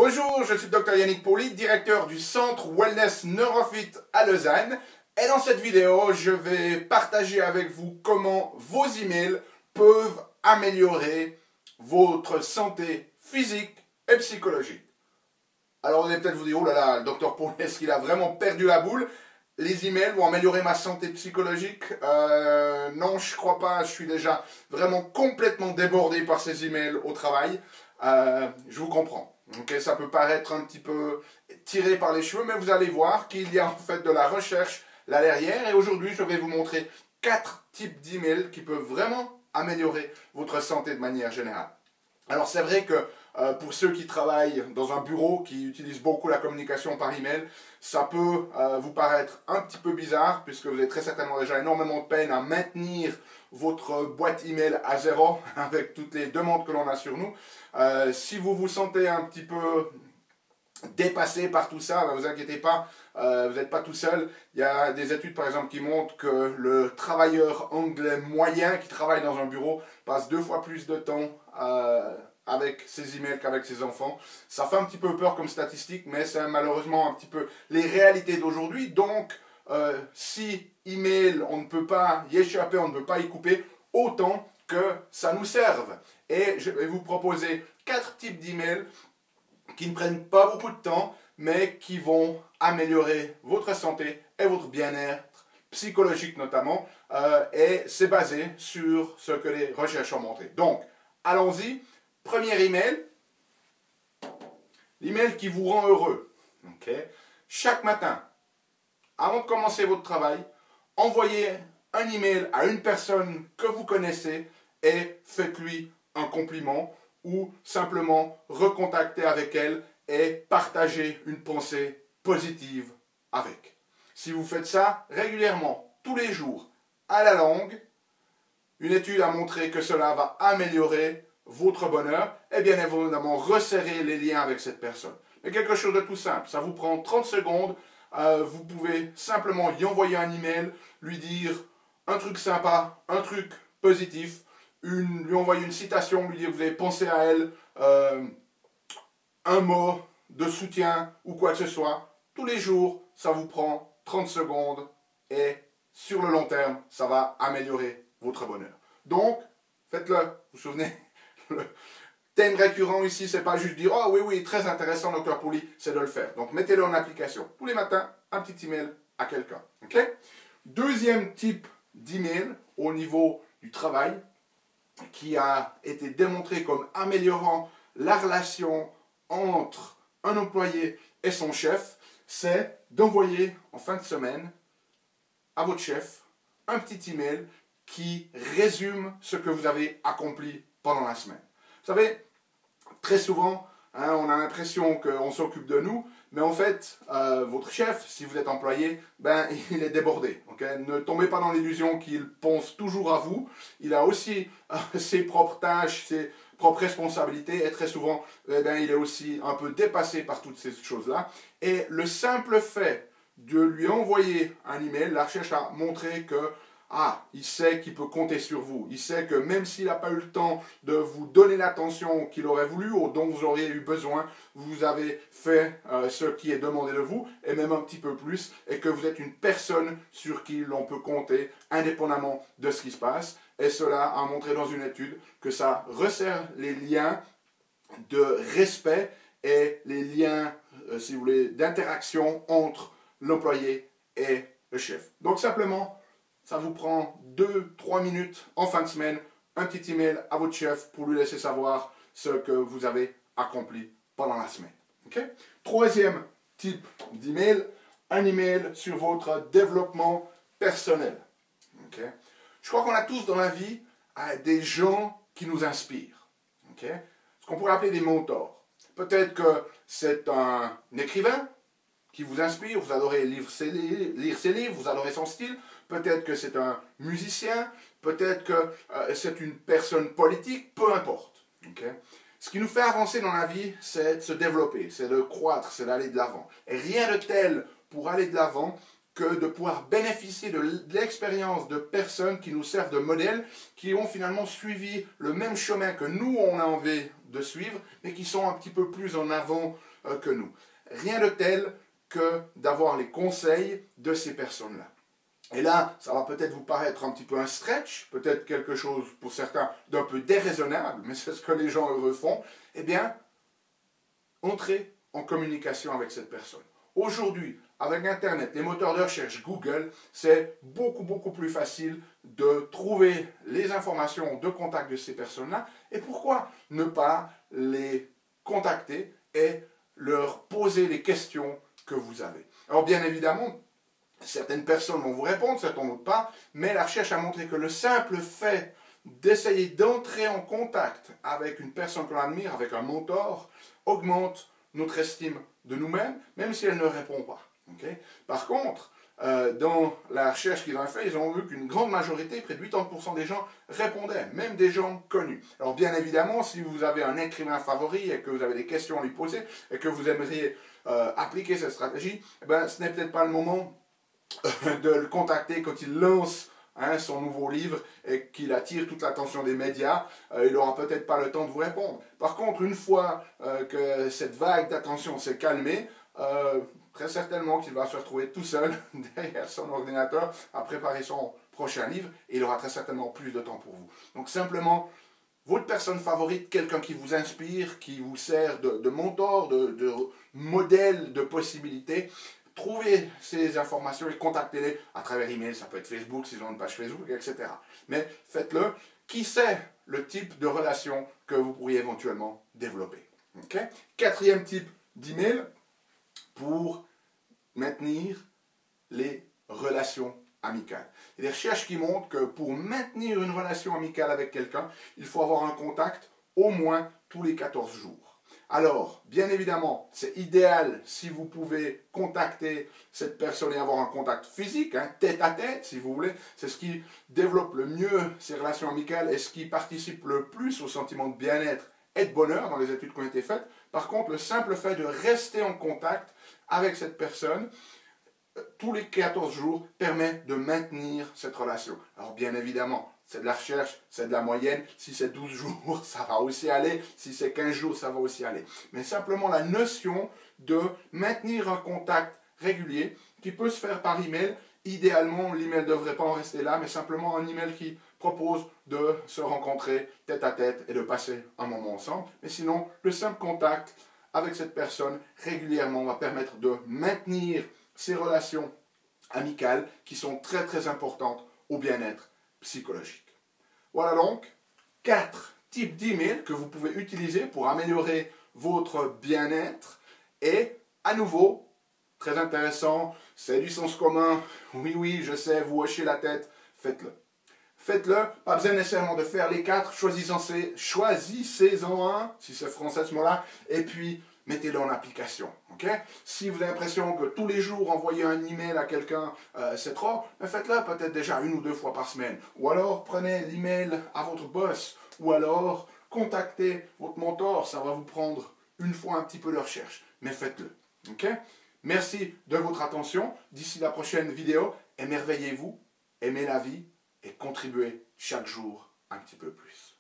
Bonjour, je suis le Dr Yannick Pauly, directeur du Centre Wellness Neurofit à Lausanne. Et dans cette vidéo, je vais partager avec vous comment vos emails peuvent améliorer votre santé physique et psychologique. Alors vous allez peut-être vous dire, oh là là, le Dr Pauly, est-ce qu'il a vraiment perdu la boule? Les emails vont améliorer ma santé psychologique? Non, je crois pas, je suis déjà vraiment complètement débordé par ces emails au travail. Je vous comprends. Okay, ça peut paraître un petit peu tiré par les cheveux, mais vous allez voir qu'il y a en fait de la recherche là derrière. Et aujourd'hui, je vais vous montrer 4 types d'emails qui peuvent vraiment améliorer votre santé de manière générale. Alors c'est vrai que pour ceux qui travaillent dans un bureau, qui utilisent beaucoup la communication par email, ça peut vous paraître un petit peu bizarre, puisque vous avez très certainement déjà énormément de peine à maintenir votre boîte email à zéro, avec toutes les demandes que l'on a sur nous. Si vous vous sentez un petit peu dépassé par tout ça, ne vous inquiétez pas, vous n'êtes pas tout seul. Il y a des études par exemple qui montrent que le travailleur anglais moyen qui travaille dans un bureau passe 2 fois plus de temps avec ses emails qu'avec ses enfants. Ça fait un petit peu peur comme statistique, mais c'est malheureusement un petit peu les réalités d'aujourd'hui. Donc, si email, on ne peut pas y échapper, on ne peut pas y couper, autant que ça nous serve. Et je vais vous proposer 4 types d'emails qui ne prennent pas beaucoup de temps, mais qui vont améliorer votre santé et votre bien-être psychologique notamment. Et c'est basé sur ce que les recherches ont montré. Donc, allons-y. Premier email, l'email qui vous rend heureux. Okay. Chaque matin, avant de commencer votre travail, envoyez un email à une personne que vous connaissez et faites-lui un compliment ou simplement recontactez avec elle et partagez une pensée positive avec. Si vous faites ça régulièrement, tous les jours, à la longue, une étude a montré que cela va améliorer votre bonheur et bien évidemment resserrer les liens avec cette personne. Mais quelque chose de tout simple, ça vous prend 30 secondes, vous pouvez simplement y envoyer un email, lui dire un truc sympa, un truc positif, lui envoyer une citation, lui dire que vous avez pensé à elle, un mot de soutien ou quoi que ce soit. Tous les jours, ça vous prend 30 secondes et sur le long terme, ça va améliorer votre bonheur. Donc, faites-le. Vous vous souvenez, le thème récurrent ici, c'est pas juste dire « Oh oui, oui, très intéressant, Dr Pauly », c'est de le faire. Donc, mettez-le en application. Tous les matins, un petit email à quelqu'un. Okay? Deuxième type d'email au niveau du travail, qui a été démontré comme améliorant la relation entre un employé et son chef, c'est d'envoyer en fin de semaine à votre chef un petit email qui résume ce que vous avez accompli pendant la semaine. Vous savez, très souvent, on a l'impression qu'on s'occupe de nous, mais en fait, votre chef, si vous êtes employé, ben, il est débordé. Okay? Ne tombez pas dans l'illusion qu'il pense toujours à vous. Il a aussi ses propres tâches, ses propres responsabilités, et très souvent, ben, il est aussi un peu dépassé par toutes ces choses-là. Et le simple fait de lui envoyer un email, la recherche a montré que il sait qu'il peut compter sur vous. Il sait que même s'il n'a pas eu le temps de vous donner l'attention qu'il aurait voulu ou dont vous auriez eu besoin, vous avez fait ce qui est demandé de vous, et même un petit peu plus, et que vous êtes une personne sur qui l'on peut compter indépendamment de ce qui se passe. Et cela a montré dans une étude que ça resserre les liens de respect et les liens, si vous voulez, d'interaction entre l'employé et le chef. Donc simplement, ça vous prend 2-3 minutes en fin de semaine, un petit email à votre chef pour lui laisser savoir ce que vous avez accompli pendant la semaine. Okay? Troisième type d'email, un email sur votre développement personnel. Okay? Je crois qu'on a tous dans la vie des gens qui nous inspirent. Okay? Ce qu'on pourrait appeler des mentors. Peut-être que c'est un écrivain qui vous inspire, vous adorez lire ses livres, vous adorez son style. Peut-être que c'est un musicien, peut-être que c'est une personne politique, peu importe. Okay? Ce qui nous fait avancer dans la vie, c'est de se développer, c'est de croître, c'est d'aller de l'avant. Et rien de tel pour aller de l'avant que de pouvoir bénéficier de l'expérience de personnes qui nous servent de modèles, qui ont finalement suivi le même chemin que nous, on a envie de suivre, mais qui sont un petit peu plus en avant que nous. Rien de tel que d'avoir les conseils de ces personnes-là. Et là, ça va peut-être vous paraître un petit peu un stretch, peut-être quelque chose pour certains d'un peu déraisonnable, mais c'est ce que les gens heureux font. Eh bien, entrez en communication avec cette personne. Aujourd'hui, avec Internet, les moteurs de recherche Google, c'est beaucoup plus facile de trouver les informations de contact de ces personnes-là. Et pourquoi ne pas les contacter et leur poser les questions que vous avez? Alors bien évidemment, certaines personnes vont vous répondre, certaines d'autres pas, mais la recherche a montré que le simple fait d'essayer d'entrer en contact avec une personne que l'on admire, avec un mentor, augmente notre estime de nous-mêmes, même si elle ne répond pas. Okay? Par contre, dans la recherche qu'ils ont fait, ils ont vu qu'une grande majorité, près de 80% des gens répondaient, même des gens connus. Alors bien évidemment, si vous avez un écrivain favori et que vous avez des questions à lui poser et que vous aimeriez appliquer cette stratégie, eh ben, ce n'est peut-être pas le moment de le contacter quand il lance son nouveau livre et qu'il attire toute l'attention des médias. Il n'aura peut-être pas le temps de vous répondre. Par contre, une fois que cette vague d'attention s'est calmée, très certainement qu'il va se retrouver tout seul derrière son ordinateur à préparer son prochain livre et il aura très certainement plus de temps pour vous. Donc simplement, votre personne favorite, quelqu'un qui vous inspire, qui vous sert de mentor, de modèle de possibilités, trouvez ces informations et contactez-les à travers email, ça peut être Facebook, s'ils ont une page Facebook, etc. Mais faites-le. Qui sait le type de relation que vous pourriez éventuellement développer. Okay? Quatrième type d'email pour maintenir les relations amicales. Il y a des recherches qui montrent que pour maintenir une relation amicale avec quelqu'un, il faut avoir un contact au moins tous les 14 jours. Alors, bien évidemment, c'est idéal si vous pouvez contacter cette personne et avoir un contact physique, tête à tête, si vous voulez. C'est ce qui développe le mieux ces relations amicales et ce qui participe le plus au sentiment de bien-être et de bonheur dans les études qui ont été faites. Par contre, le simple fait de rester en contact avec cette personne tous les 14 jours permet de maintenir cette relation. Alors bien évidemment, c'est de la recherche, c'est de la moyenne. Si c'est 12 jours, ça va aussi aller. Si c'est 15 jours, ça va aussi aller. Mais simplement la notion de maintenir un contact régulier qui peut se faire par email. Idéalement, l'email ne devrait pas en rester là, mais simplement un email qui propose de se rencontrer tête à tête et de passer un moment ensemble. Mais sinon, le simple contact avec cette personne régulièrement va permettre de maintenir ces relations amicales qui sont très importantes au bien-être psychologique. Voilà donc 4 types d'emails que vous pouvez utiliser pour améliorer votre bien-être et à nouveau, très intéressant, c'est du sens commun, oui, je sais, vous hochez la tête, faites-le. Faites-le, pas besoin nécessairement de faire les 4, choisissez-en un, si c'est français ce mot-là, et puis mettez-le en application. Okay? Si vous avez l'impression que tous les jours envoyer un email à quelqu'un, c'est trop, faites-le peut-être déjà 1 ou 2 fois par semaine. Ou alors prenez l'email à votre boss, ou alors contactez votre mentor, ça va vous prendre une fois un petit peu de recherche, mais faites-le. Okay? Merci de votre attention, d'ici la prochaine vidéo, émerveillez-vous, aimez la vie, et contribuer chaque jour un petit peu plus.